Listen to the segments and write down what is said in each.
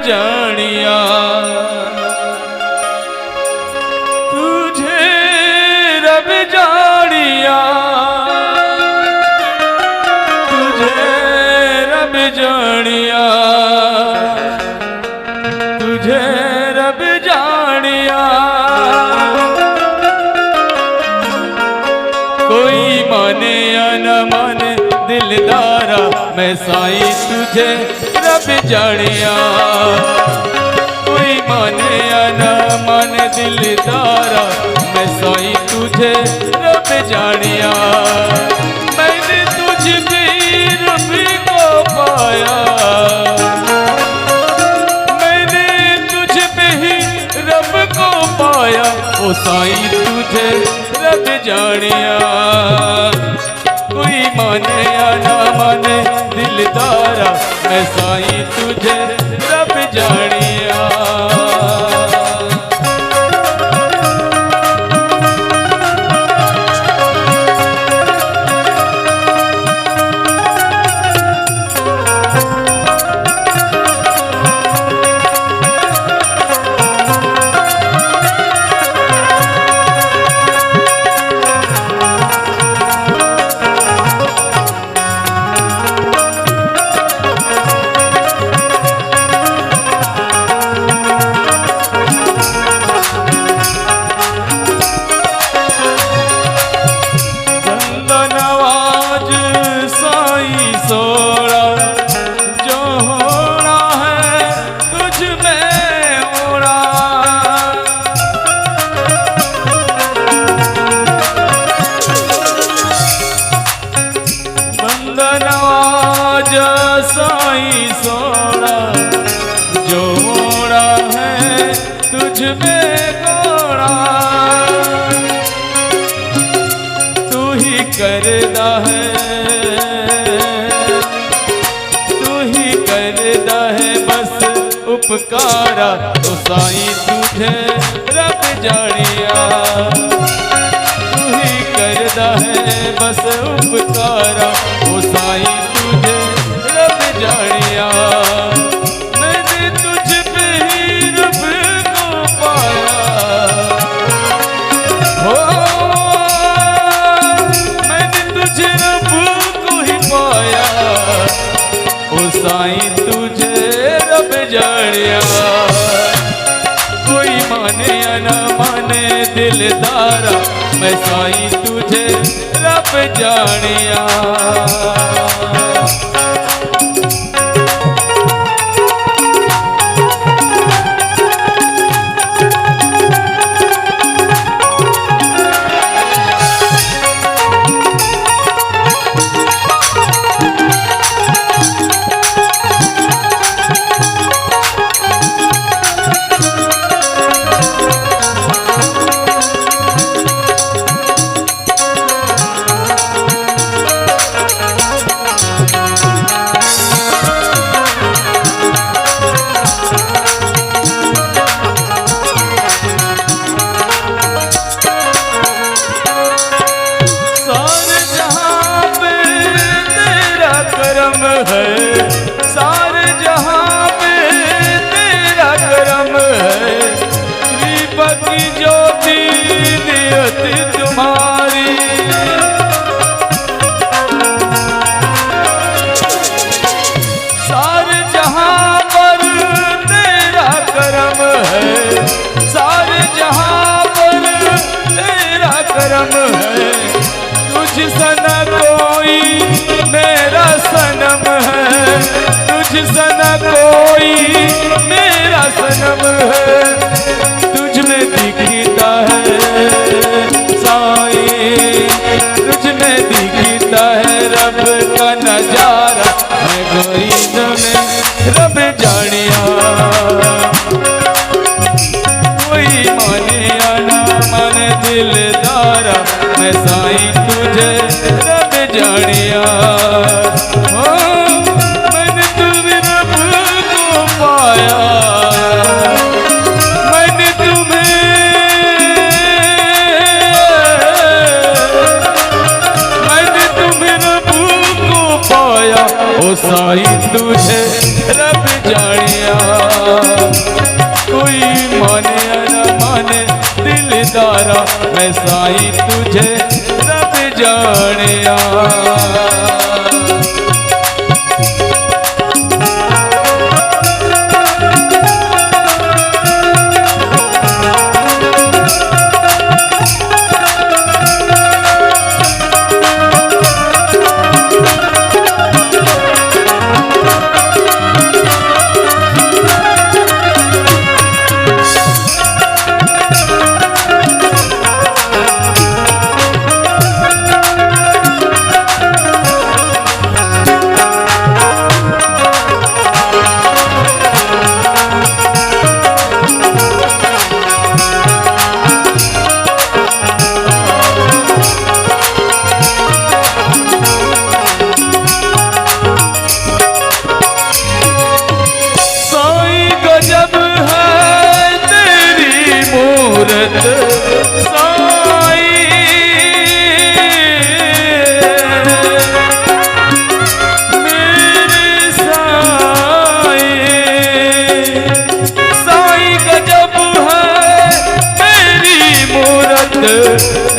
जानिया तुझे रब जानिया तुझे रब जानिया तुझे रब जानिया कोई माने या न माने दिलदारा मैं साईं तुझे रब जानिया कोई माने या न माने दिलदारा मैं साईं तुझे रब जानिया मैंने तुझ भी रब को पाया मैंने तुझ पे ही रब को पाया ओ साईं तुझे रब जानिया कोई माने या ना माने दिलदारा मैं साईं तुझे रब जानिया साईं सोना जो मोड़ा है तुझ में गोड़ा तू ही करदा है बस उपकारा तो साईं तुझे रब जानिया तू ही करदा है बस उपकारा तो साईं तुझे रब जानिया मैंने तुझ पे ही रब को पाया हो मैंने तुझे रब को ही पाया ओ साईं तुझे रब जानिया कोई माने या ना माने दिलदारा मैं साईं तुझे रब जानिया सारे जहां पे तेरा करम है कृपा की ज्योति नियत तुम्हारी सारे जहां पर तेरा करम है सारे जहां पर तेरा करम है तुझ सना कोई मेरा सनम है तुझ सना कोई मेरा सनम है तुझ में दिखता है साईं तुझ में दिखता है रब का नजारा मैं गरीब में रब जानिया कोई माने या ना माने दिलदारा मैं साईं तुझे रब जानिया मैंने तुझे रब को पाया मैंने तुम्हें रब को पाया ओ साईं तुझे रब जानिया कोई माने न माने दिलदारा मैं साईं तुझे रब जानिया।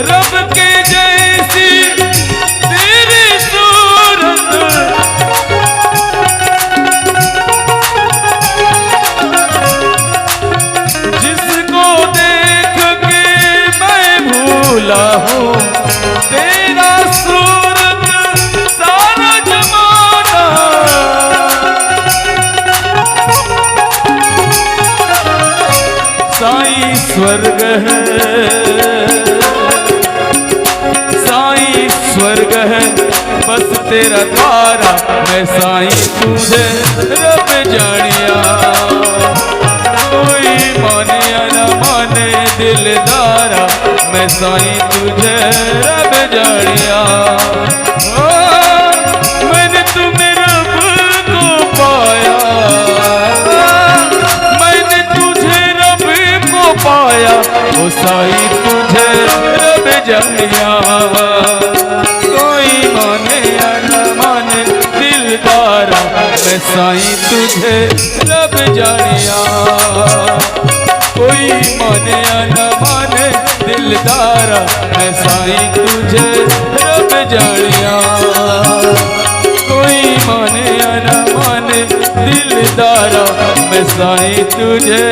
रब के जैसी तेरी सूरत, जिसको देख के मैं भूला हूँ तेरा सूरत सारा जमाना। साईं स्वर्ग है, स्वर्ग है बस तेरा द्वारा मैं साईं तुझे रब जानिया। कोई माने या न माने दिलदारा मैं साईं तुझे रब जानिया। मैंने तुम्हें रब को पाया, मैंने तुझे रब को पाया, ओ साईं तुझे रब जानिया। मैं साईं तुझे रब जानिया। कोई माने या न माने दिलदारा मैं साईं तुझे रब जानिया। कोई माने या न माने दिलदारा मैं साईं तुझे